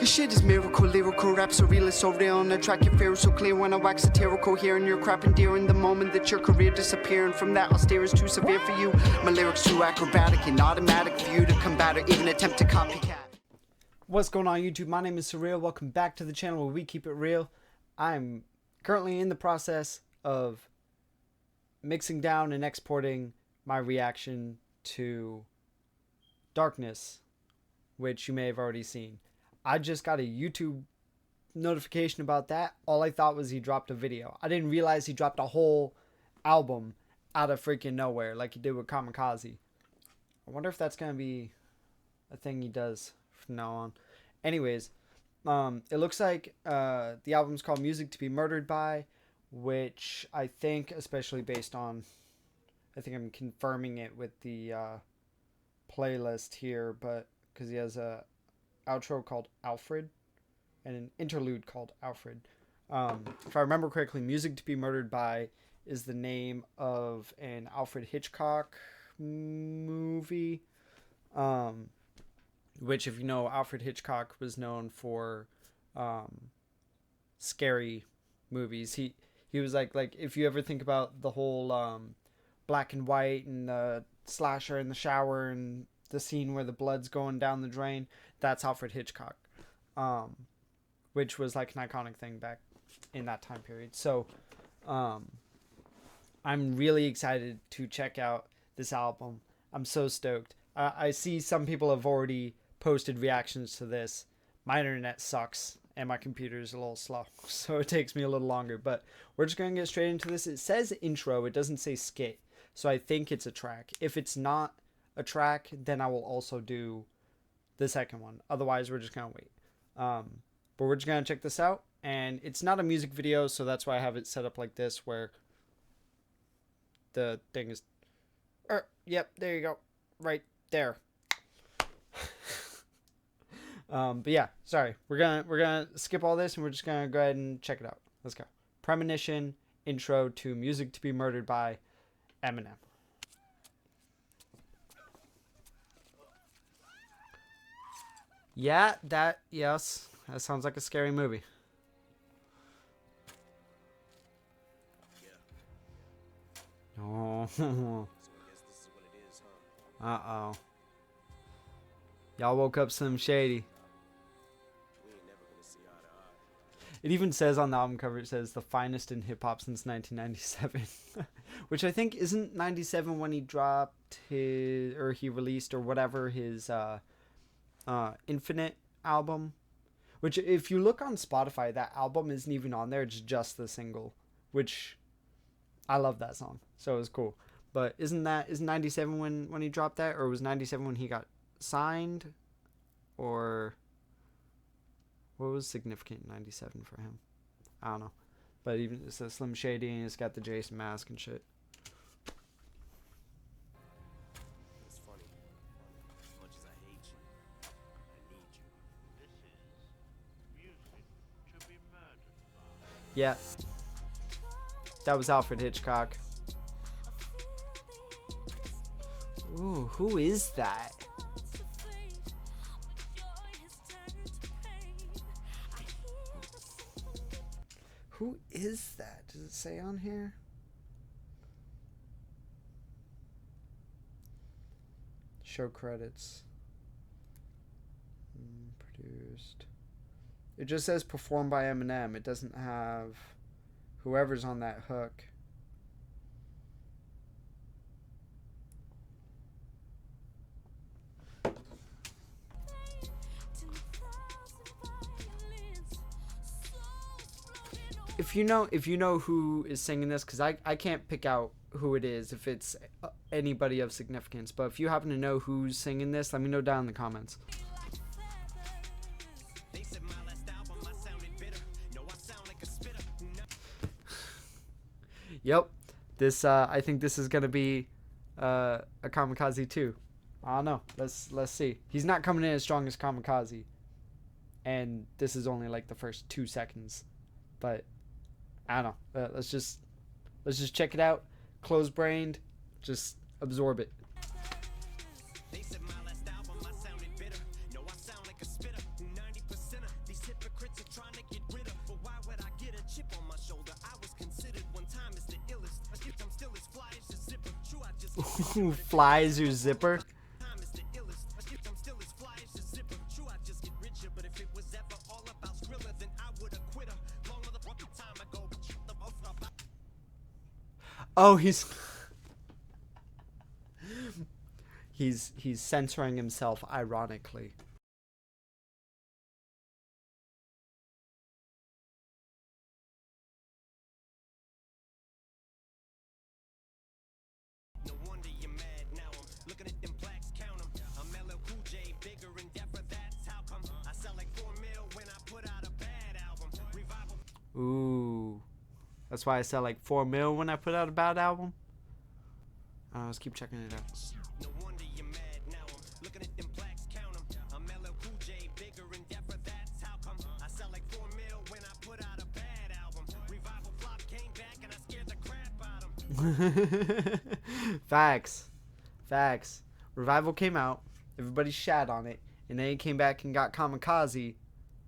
This shit is miracle, lyrical rap, so real is so real. On the track, your fear is so clear when I wax satirical. Hearing your crap and dear in the moment that your career disappearing from that austere is too severe for you. My lyrics too acrobatic and automatic for you to combat or even attempt to copycat. What's going on YouTube? My name is Surreal. Welcome back to the channel where we keep it real. I'm currently in the process of mixing down and exporting my reaction to Darkness, which you may have already seen. I just got a YouTube notification about that. All I thought was he dropped a video. I didn't realize he dropped a whole album out of freaking nowhere like he did with Kamikaze. I wonder if that's going to be a thing he does from now on. Anyways, it looks like the album's called Music to be Murdered By, which I think, especially based on, I think I'm confirming it with the playlist here, but because he has a outro called Alfred and an interlude called Alfred. If I remember correctly, Music to be Murdered By is the name of an Alfred Hitchcock movie, which, if you know, Alfred Hitchcock was known for scary movies. He was like if you ever think about the whole black and white and the slasher in the shower and the scene where the blood's going down the drain, that's Alfred Hitchcock, which was like an iconic thing back in that time period. So I'm really excited to check out this album. I'm so stoked. I see some people have already posted reactions to this. My internet sucks and my computer is a little slow, so it takes me a little longer, but we're just gonna get straight into this. It says intro, it doesn't say skit, so I think it's a track. If it's not a track, then I will also do the second one. Otherwise, we're just gonna wait. But we're just gonna check this out, and it's not a music video, so that's why I have it set up like this, where the thing is, yep, there you go, right there. But yeah, sorry, we're gonna skip all this, and we're just gonna go ahead and check it out. Let's go. Premonition, intro to Music to be Murdered By, Eminem. Yeah, yes, that sounds like a scary movie. Oh. Uh-oh. Y'all woke up some shady. It even says on the album cover, it says the finest in hip-hop since 1997. Which I think isn't 97 when he dropped his, or he released, or whatever, his Infinite album. Which, if you look on Spotify, that album isn't even on there. It's just the single. Which, I love that song. So it was cool. But isn't 97 when he dropped that? Or was 97 when he got signed? Or what was significant in 97 for him? I don't know. But even it says Slim Shady, and it's got the Jason mask and shit. It's funny. As much as I hate you, I need you. This is Music to be Murdered By. Yeah. That was Alfred Hitchcock. Ooh, who is that? Who is that? Does it say on here? Show credits. Produced. It just says performed by Eminem. It doesn't have whoever's on that hook. If you know who is singing this, because I can't pick out who it is, if it's anybody of significance, but if you happen to know who's singing this, let me know down in the comments. Yep, this I think this is gonna be a Kamikaze too. I don't know. Let's see. He's not coming in as strong as Kamikaze, and this is only like the first 2 seconds, but I don't know. Let's just check it out. Close-brained, just absorb it. Flies your zipper. Oh, he's censoring himself ironically. No wonder you're mad now. I'm looking at them blacks, count 'em. I'm LL Cool J, bigger and deafer, that's how come. I sell like 4 mil when I put out a bad album. Revival. Ooh. That's why I sell like 4 mil when I put out a bad album. Let's keep checking it out. No wonder you're mad now. I'm looking at them blacks, count 'em. I'm LL Cool J, bigger and deafer, that's how come. I sell like 4 mil when I put out a bad album. Revival flop came back and I scared the crap out of 'em. Facts. Revival came out, everybody shat on it, and then he came back and got Kamikaze,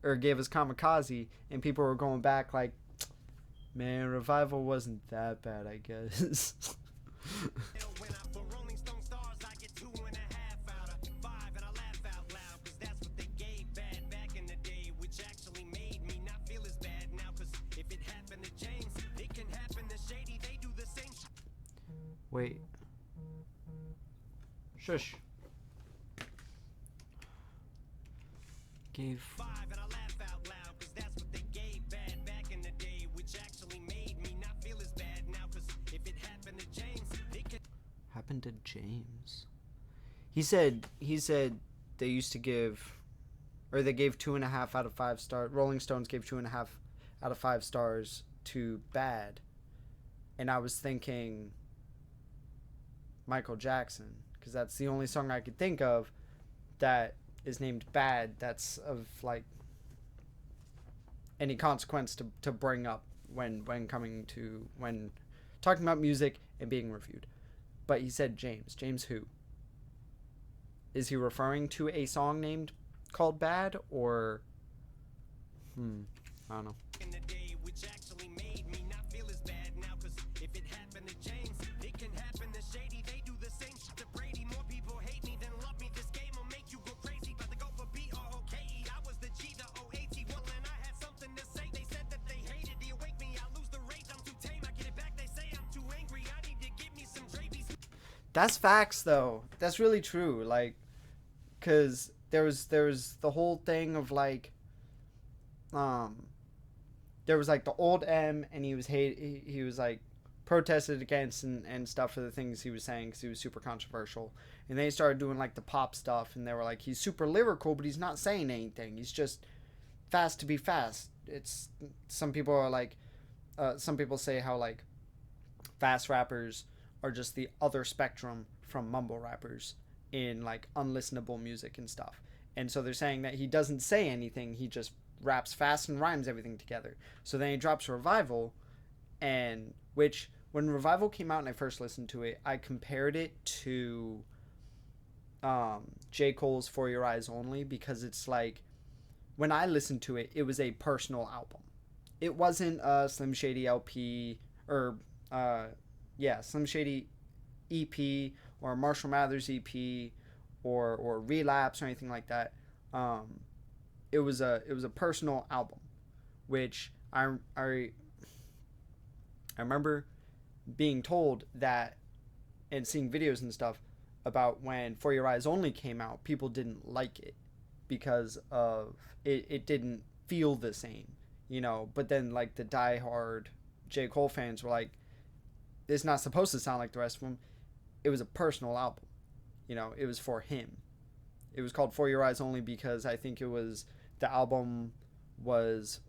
or gave us Kamikaze, and people were going back like, man, Revival wasn't that bad, I guess. When I put Rolling Stone stars, I get 2.5 out of 5, and I laugh out loud, cause that's what they gave bad back in the day, which actually made me not feel as bad now, cause if it happened to James, it can happen to Shady, they do the same shit. Wait. Shush. Gave 5, and I laugh out loud, cause that's what they gave bad back in the day, which actually made me not feel as bad now, cause if it happened to James, it can happened to James. He said they used to give, or they gave 2.5 out of 5 stars. Rolling Stones gave 2.5 out of 5 stars to Bad, and I was thinking Michael Jackson, because that's the only song I could think of that is named Bad that's of like any consequence to bring up when talking about music and being reviewed. But he said James who? Is he referring to a song named called Bad, or I don't know. in the day, which actually made me not feel as bad now, cause if it happened to James, it can happen to Shady, they do the same shit to Brady. More people hate me than love me, this game will make you go crazy. About to go for B-R-O-K-E, I was the G, the O-A-T, well, and I had something to say. They said that they hated, they awake me, I lose the rage, I'm too tame, I get it back, they say I'm too angry, I need to give me some Dravies. That's facts, though. That's really true. Like, cause there was the whole thing of like, there was like the old M, and he was like protested against and stuff for the things he was saying, because he was super controversial. And they started doing like the pop stuff, and they were like, he's super lyrical, but he's not saying anything. He's just fast to be fast. It's, some people are like, some people say how like fast rappers are just the other spectrum from mumble rappers in like unlistenable music and stuff. And so they're saying that he doesn't say anything, he just raps fast and rhymes everything together. So then he drops Revival, and which when Revival came out and I first listened to it, I compared it to J. Cole's For Your Eyes Only, because it's like, when I listened to it, it was a personal album. It wasn't a Slim Shady LP, or Slim Shady EP, or Marshall Mathers EP, or Relapse, or anything like that. It was a personal album, which I remember being told that, and seeing videos and stuff about when For Your Eyes Only came out, people didn't like it because of it didn't feel the same, you know. But then like the diehard J. Cole fans were like, it's not supposed to sound like the rest of them. It was a personal album, you know. It was for him. It was called For Your Eyes Only because I think the album was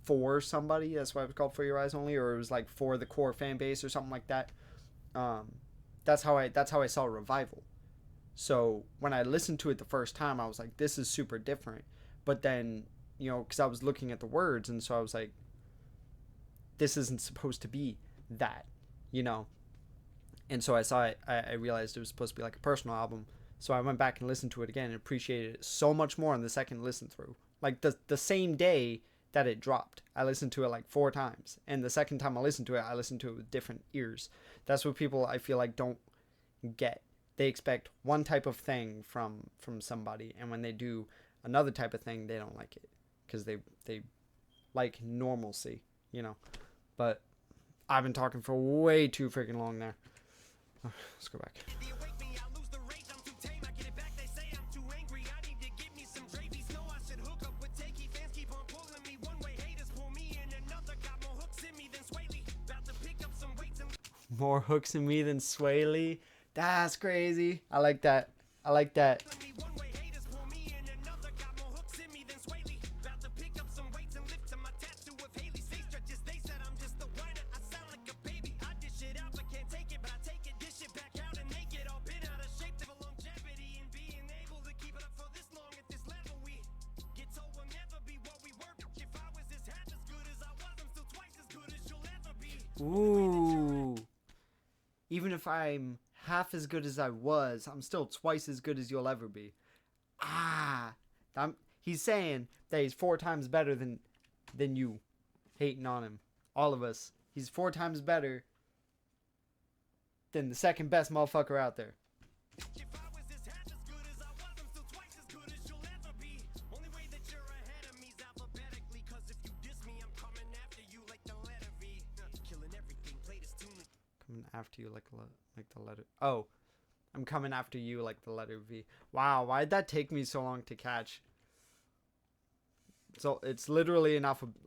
for somebody. That's why it was called For Your Eyes Only, or it was like for the core fan base or something like that. That's how I saw Revival. So when I listened to it the first time, I was like, this is super different. But then, you know, because I was looking at the words, and so I was like, this isn't supposed to be that, you know. And so I saw it, I realized it was supposed to be like a personal album. So I went back and listened to it again and appreciated it so much more on the second listen through. Like the same day that it dropped, I listened to it like 4 times. And the second time I listened to it with different ears. That's what people, I feel like, don't get. They expect one type of thing from somebody, and when they do another type of thing, they don't like it because they like normalcy, you know. But I've been talking for way too freaking long there. Let's go back. If you wake me, I lose the rage. I'm too tame. I get it back. They say I'm too angry. I need to get me some gravy. Know I should hook up with takey. Fans keep on pulling me one way. Haters pull me in another. Got more hooks in me than Swaley. About to pick up some weights and More hooks in me than Swaley. That's crazy. I like that. I like that. pull me one way. Haters pull me in another. Got more hooks in me than Swaley. About to pick up some weights and lift to my tattoo of Haley's face stretches. They said I'm just a whiner. I sound like a baby. I dish it out but can't take it. But I take it, dish it back out and make it all been out of shape. For longevity and being able to keep it up for this long at this level. We get told we'll never be what we were. If I was this half as good as I was, I'm still twice as good as you'll ever be. Ooh. Even if I'm half as good as I was, I'm still twice as good as you'll ever be. He's saying that he's 4 times better than you, hating on him. All of us. He's 4 times better than the second best motherfucker out there. If I was this half as good as I was, I'm still twice as good as you'll ever be. Only way that you're ahead of me's alphabetically. Cause if you diss me, I'm coming after you like the letter V. Killing everything, play this tune. Coming after you like the letter. Oh, I'm coming after you like the letter V. Wow, why'd that take me so long to catch? So it's literally an alphabet.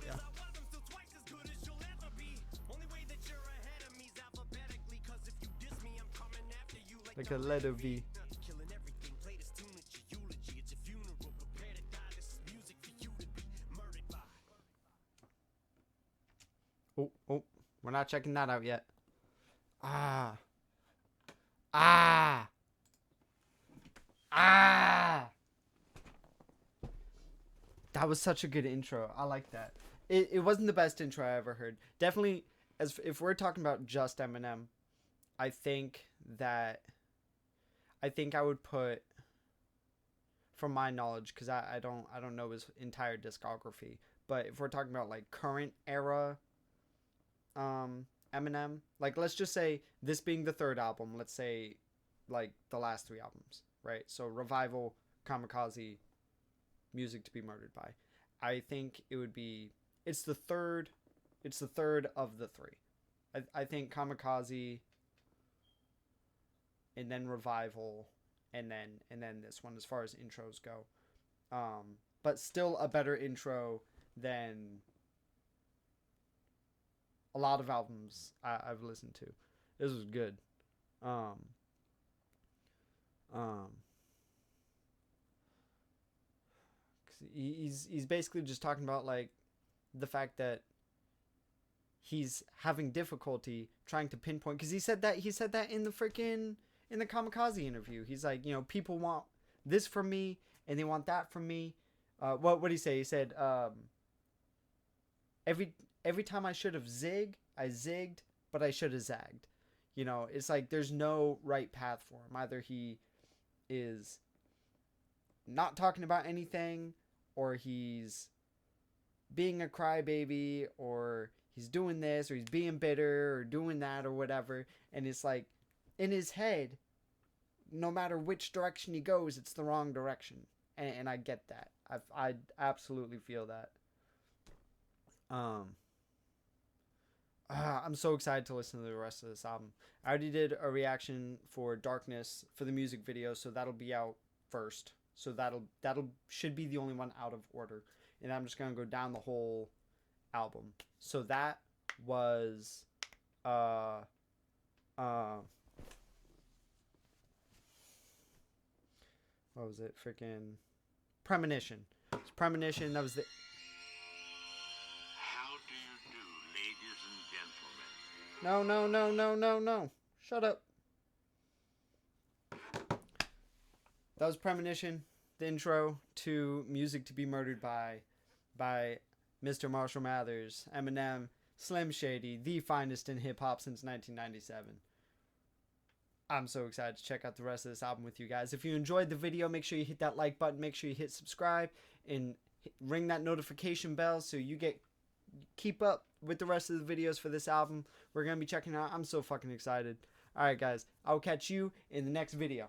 Yeah. I was, I'm still twice as good as you'll ever be. Only way that you're ahead of me's alphabetically. Cause if you diss me, I'm coming after you Like a letter V. Killing everything, play this tune, it's your eulogy, it's your funeral, prepare to die, this is music for you to be murdered by. Oh, we're not checking that out yet. Ah. That was such a good intro. I like that. It wasn't the best intro I ever heard. Definitely, if we're talking about just Eminem, I think I would put, from my knowledge, because I don't know his entire discography, but if we're talking about like current era Eminem, like let's just say this being the 3rd album, let's say like the last 3 albums, right? So Revival, Kamikaze, Music to be Murdered by. I think it would be it's the third of the 3. I think Kamikaze, and then Revival, and then this one as far as intros go. But still a better intro than a lot of albums I've listened to. This was good. He's basically just talking about like the fact that he's having difficulty trying to pinpoint, because he said that in the Kamikaze interview. He's like, people want this from me and they want that from me. What did he say? He said, every time I should have zigged, I zigged, but I should have zagged. It's like there's no right path for him. Either he is not talking about anything, or he's being a crybaby, or he's doing this, or he's being bitter, or doing that, or whatever. And it's like, in his head, no matter which direction he goes, it's the wrong direction. And I get that. I absolutely feel that. I'm so excited to listen to the rest of this album. I already did a reaction for Darkness for the music video, so that'll be out first. So that'll should be the only one out of order. And I'm just gonna go down the whole album. So that was what was it? Freaking Premonition. It's Premonition. That was the. How do you do, ladies and gentlemen? No. Shut up. That was Premonition, the intro to Music to be Murdered by Mr. Marshall Mathers, Eminem, Slim Shady, the finest in hip-hop since 1997. I'm so excited to check out the rest of this album with you guys. If you enjoyed the video, make sure you hit that like button, make sure you hit subscribe, and ring that notification bell so you keep up with the rest of the videos for this album. We're going to be checking out. I'm so fucking excited. Alright guys, I'll catch you in the next video.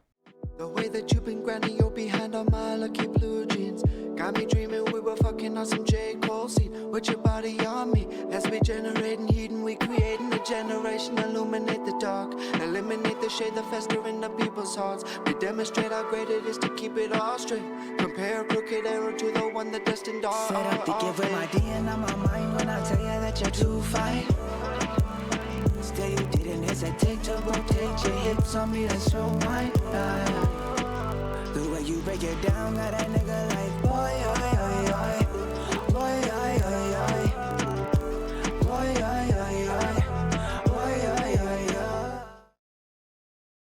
The way that you've been grinding your behind on my lucky blue jeans got me dreaming we were fucking on some J. Cole scene with your body on me. As we generating heat and we creating a generation, illuminate the dark, eliminate the shade that fester in the people's hearts. We demonstrate how great it is to keep it all straight. Compare a crooked arrow to the one that destined all. Set up to give with my DNA on my mind when I tell you that you're too fine. Still you didn't hesitate to rotate your hips on me, that's so mine. The way you break it down, got that nigga like boy, oi, oi, oi.